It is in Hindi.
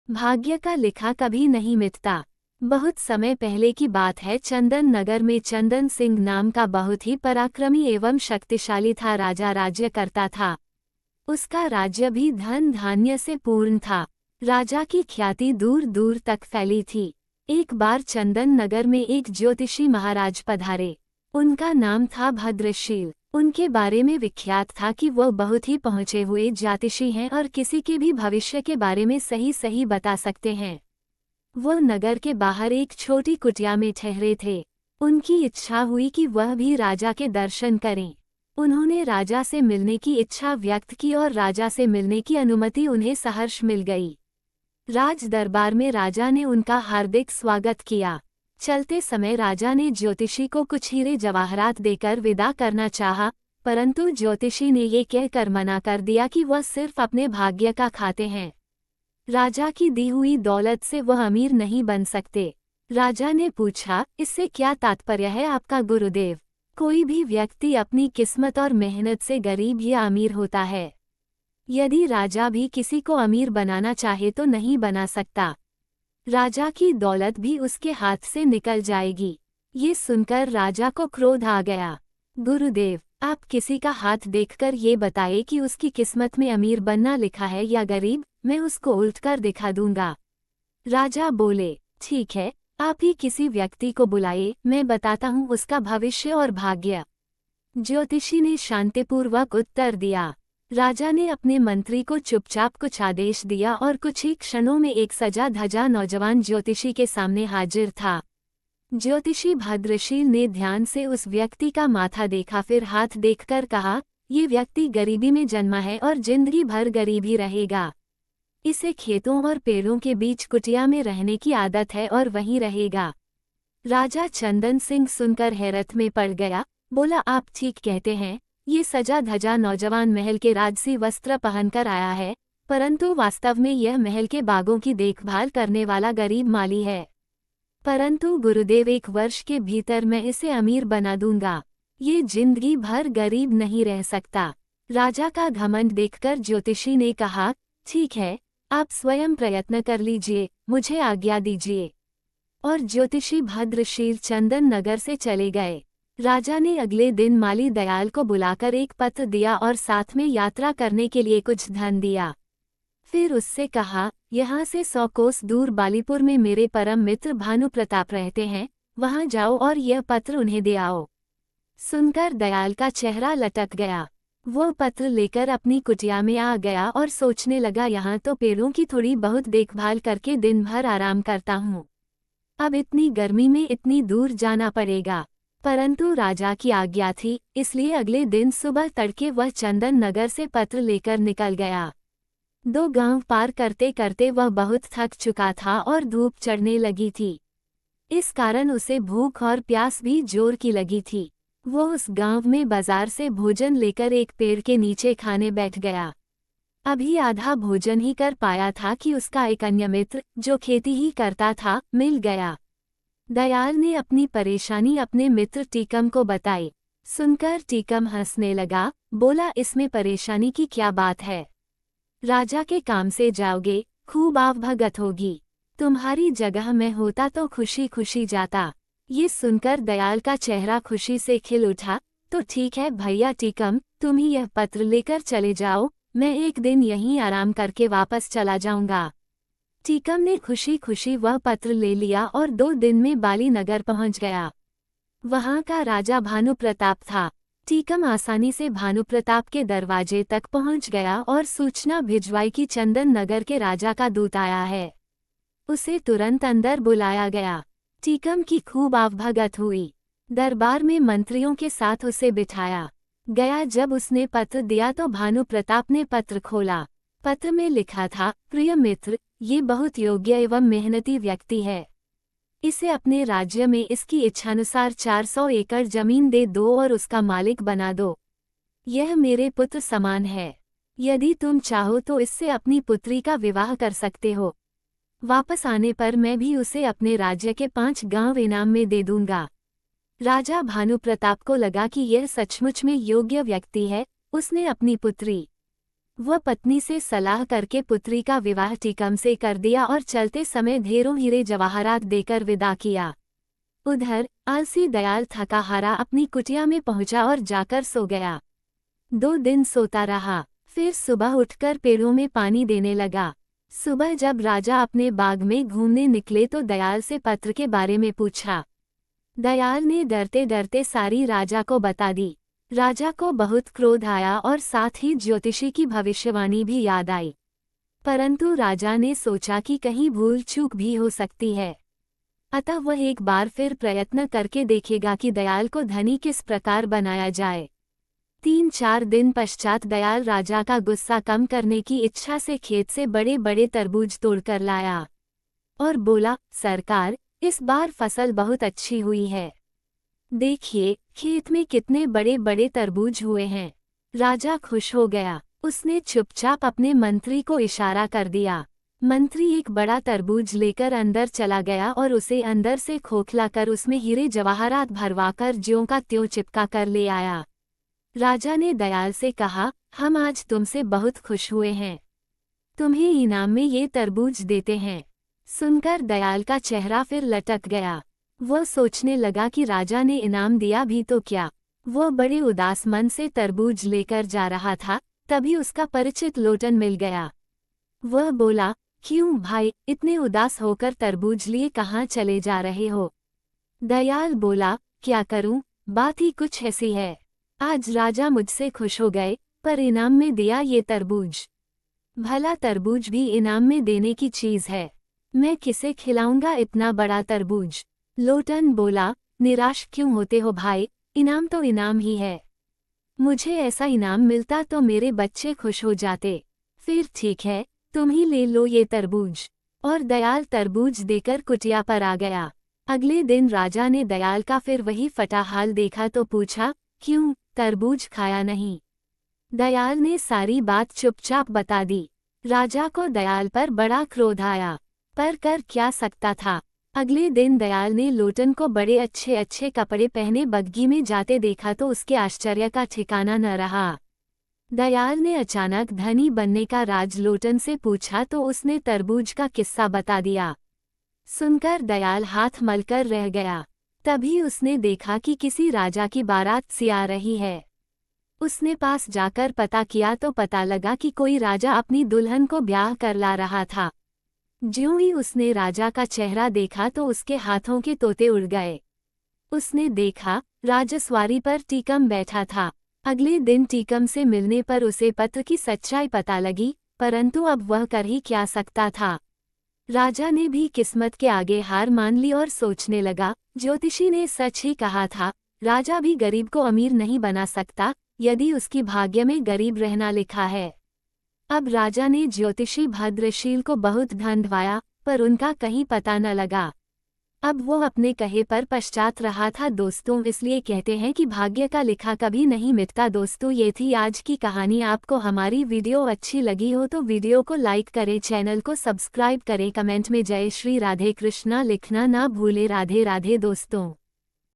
भाग्य का लिखा कभी नहीं मिटता। बहुत समय पहले की बात है। चंदन नगर में चंदन सिंह नाम का बहुत ही पराक्रमी एवं शक्तिशाली था राजा राज्य करता था। उसका राज्य भी धन धान्य से पूर्ण था। राजा की ख्याति दूर दूर तक फैली थी। एक बार चंदन नगर में एक ज्योतिषी महाराज पधारे। उनका नाम था भद्रशील। उनके बारे में विख्यात था कि वह बहुत ही पहुंचे हुए ज्योतिषी हैं और किसी के भी भविष्य के बारे में सही सही बता सकते हैं। वह नगर के बाहर एक छोटी कुटिया में ठहरे थे। उनकी इच्छा हुई कि वह भी राजा के दर्शन करें। उन्होंने राजा से मिलने की इच्छा व्यक्त की और राजा से मिलने की अनुमति उन्हें सहर्ष मिल गई। राज दरबार में राजा ने उनका हार्दिक स्वागत किया। चलते समय राजा ने ज्योतिषी को कुछ हीरे जवाहरात देकर विदा करना चाहा, परंतु ज्योतिषी ने ये कहकर मना कर दिया कि वह सिर्फ अपने भाग्य का खाते हैं। राजा की दी हुई दौलत से वह अमीर नहीं बन सकते। राजा ने पूछा, इससे क्या तात्पर्य है आपका गुरुदेव? कोई भी व्यक्ति अपनी किस्मत और मेहनत से गरीब या अमीर होता है। यदि राजा भी किसी को अमीर बनाना चाहे तो नहीं बना सकता। राजा की दौलत भी उसके हाथ से निकल जाएगी। ये सुनकर राजा को क्रोध आ गया। गुरुदेव, आप किसी का हाथ देखकर ये बताए कि उसकी किस्मत में अमीर बनना लिखा है या गरीब, मैं उसको उल्ट कर दिखा दूंगा। राजा बोले, ठीक है, आप ही किसी व्यक्ति को बुलाए, मैं बताता हूँ उसका भविष्य और भाग्य। ज्योतिषी ने शांतिपूर्वक उत्तर दिया। राजा ने अपने मंत्री को चुपचाप कुछ आदेश दिया और कुछ ही क्षणों में एक सजा धजा नौजवान ज्योतिषी के सामने हाजिर था। ज्योतिषी भद्रशील ने ध्यान से उस व्यक्ति का माथा देखा, फिर हाथ देखकर कहा, ये व्यक्ति गरीबी में जन्मा है और जिंदगी भर गरीब ही रहेगा। इसे खेतों और पेड़ों के बीच कुटिया में रहने की आदत है और वहीं रहेगा। राजा चंदन सिंह सुनकर हैरत में पड़ गया। बोला, आप ठीक कहते हैं, ये सजा धजा नौजवान महल के राजसी वस्त्र पहनकर आया है, परंतु वास्तव में यह महल के बागों की देखभाल करने वाला गरीब माली है। परंतु गुरुदेव, 1 वर्ष के भीतर मैं इसे अमीर बना दूंगा। ये जिंदगी भर गरीब नहीं रह सकता। राजा का घमंड देखकर ज्योतिषी ने कहा, ठीक है, आप स्वयं प्रयत्न कर लीजिए, मुझे आज्ञा दीजिए। और ज्योतिषी भद्रशील चंदन नगर से चले गए। राजा ने अगले दिन माली दयाल को बुलाकर एक पत्र दिया और साथ में यात्रा करने के लिए कुछ धन दिया। फिर उससे कहा, यहाँ से 100 कोस दूर बालीपुर में मेरे परम मित्र भानु प्रताप रहते हैं, वहाँ जाओ और यह पत्र उन्हें दे आओ। सुनकर दयाल का चेहरा लटक गया। वो पत्र लेकर अपनी कुटिया में आ गया और सोचने लगा, यहाँ तो पेड़ों की थोड़ी बहुत देखभाल करके दिन भर आराम करता हूँ, अब इतनी गर्मी में इतनी दूर जाना पड़ेगा। परंतु राजा की आज्ञा थी, इसलिए अगले दिन सुबह तड़के वह चंदन नगर से पत्र लेकर निकल गया। 2 गांव पार करते करते वह बहुत थक चुका था और धूप चढ़ने लगी थी। इस कारण उसे भूख और प्यास भी जोर की लगी थी। वो उस गांव में बाजार से भोजन लेकर एक पेड़ के नीचे खाने बैठ गया। अभी आधा भोजन ही कर पाया था कि उसका एक अन्य मित्र, जो खेती ही करता था, मिल गया। दयाल ने अपनी परेशानी अपने मित्र टीकम को बताई। सुनकर टीकम हंसने लगा। बोला, इसमें परेशानी की क्या बात है? राजा के काम से जाओगे, खूब आवभगत होगी। तुम्हारी जगह मैं होता तो खुशी खुशी जाता। ये सुनकर दयाल का चेहरा खुशी से खिल उठा। तो ठीक है भैया टीकम, तुम ही यह पत्र लेकर चले जाओ, मैं एक दिन यहीं आराम करके वापस चला जाऊंगा। टीकम ने खुशी खुशी वह पत्र ले लिया और 2 दिन में बाली नगर पहुंच गया। वहां का राजा भानु प्रताप था। टीकम आसानी से भानु प्रताप के दरवाजे तक पहुंच गया और सूचना भिजवाई कि चंदन नगर के राजा का दूत आया है। उसे तुरंत अंदर बुलाया गया। टीकम की खूब आवभगत हुई। दरबार में मंत्रियों के साथ उसे बिठाया गया। जब उसने पत्र दिया तो भानु प्रताप ने पत्र खोला। पत्र में लिखा था, प्रिय मित्र, ये बहुत योग्य एवं मेहनती व्यक्ति है। इसे अपने राज्य में इसकी इच्छानुसार 400 एकड़ जमीन दे दो और उसका मालिक बना दो। यह मेरे पुत्र समान है। यदि तुम चाहो तो इससे अपनी पुत्री का विवाह कर सकते हो। वापस आने पर मैं भी उसे अपने राज्य के 5 गांव इनाम में दे दूंगा। राजा भानु प्रताप को लगा कि यह सचमुच में योग्य व्यक्ति है। उसने अपनी पुत्री वह पत्नी से सलाह करके पुत्री का विवाह टीकम से कर दिया और चलते समय ढेरों हीरे जवाहरात देकर विदा किया। उधर आलसी दयाल थका हारा अपनी कुटिया में पहुंचा और जाकर सो गया। 2 दिन सोता रहा, फिर सुबह उठकर पेड़ों में पानी देने लगा। सुबह जब राजा अपने बाग में घूमने निकले तो दयाल से पत्र के बारे में पूछा। दयाल ने डरते डरते सारी राजा को बता दी। राजा को बहुत क्रोध आया और साथ ही ज्योतिषी की भविष्यवाणी भी याद आई, परंतु राजा ने सोचा कि कहीं भूल चूक भी हो सकती है, अतः वह एक बार फिर प्रयत्न करके देखेगा कि दयाल को धनी किस प्रकार बनाया जाए। 3-4 दिन पश्चात दयाल राजा का गुस्सा कम करने की इच्छा से खेत से बड़े बड़े तरबूज तोड़कर लाया और बोला, सरकार, इस बार फसल बहुत अच्छी हुई है। देखिए, खेत में कितने बड़े बड़े तरबूज हुए हैं। राजा खुश हो गया। उसने चुपचाप अपने मंत्री को इशारा कर दिया। मंत्री एक बड़ा तरबूज लेकर अंदर चला गया और उसे अंदर से खोखला कर उसमें हीरे जवाहरात भरवाकर ज्यों का त्यों चिपका कर ले आया। राजा ने दयाल से कहा, हम आज तुमसे बहुत खुश हुए हैं, तुम्हें इनाम में ये तरबूज देते हैं। सुनकर दयाल का चेहरा फिर लटक गया। वह सोचने लगा कि राजा ने इनाम दिया भी तो क्या। वह बड़े उदास मन से तरबूज लेकर जा रहा था, तभी उसका परिचित लोटन मिल गया। वह बोला, क्यों भाई, इतने उदास होकर तरबूज लिए कहाँ चले जा रहे हो? दयाल बोला, क्या करूं, बात ही कुछ ऐसी है। आज राजा मुझसे खुश हो गए, पर इनाम में दिया ये तरबूज। भला तरबूज भी इनाम में देने की चीज है, मैं किसे खिलाऊंगा इतना बड़ा तरबूज? लोटन बोला, निराश क्यों होते हो भाई, इनाम तो इनाम ही है। मुझे ऐसा इनाम मिलता तो मेरे बच्चे खुश हो जाते। फिर ठीक है, तुम ही ले लो ये तरबूज। और दयाल तरबूज देकर कुटिया पर आ गया। अगले दिन राजा ने दयाल का फिर वही फटा हाल देखा तो पूछा, क्यों, तरबूज खाया नहीं? दयाल ने सारी बात चुपचाप बता दी। राजा को दयाल पर बड़ा क्रोध आया, पर कर क्या सकता था। अगले दिन दयाल ने लोटन को बड़े अच्छे अच्छे कपड़े पहने बग्घी में जाते देखा तो उसके आश्चर्य का ठिकाना न रहा। दयाल ने अचानक धनी बनने का राज लोटन से पूछा तो उसने तरबूज का किस्सा बता दिया। सुनकर दयाल हाथ मलकर रह गया। तभी उसने देखा कि किसी राजा की बारात सी आ रही है। उसने पास जाकर पता किया तो पता लगा कि कोई राजा अपनी दुल्हन को ब्याह कर ला रहा था। ज्यों ही उसने राजा का चेहरा देखा तो उसके हाथों के तोते उड़ गए। उसने देखा, राजसवारी पर टीकम बैठा था। अगले दिन टीकम से मिलने पर उसे पत्र की सच्चाई पता लगी, परंतु अब वह कर ही क्या सकता था। राजा ने भी किस्मत के आगे हार मान ली और सोचने लगा, ज्योतिषी ने सच ही कहा था, राजा भी गरीब को अमीर नहीं बना सकता, यदि उसकी भाग्य में गरीब रहना लिखा है। अब राजा ने ज्योतिषी भद्रशील को बहुत धन ढवाया, पर उनका कहीं पता न लगा। अब वो अपने कहे पर पश्चात रहा था। दोस्तों, इसलिए कहते हैं कि भाग्य का लिखा कभी नहीं मिटता। दोस्तों, ये थी आज की कहानी। आपको हमारी वीडियो अच्छी लगी हो तो वीडियो को लाइक करें, चैनल को सब्सक्राइब करें, कमेंट में जय श्री राधे कृष्णा लिखना ना भूले। राधे राधे दोस्तों।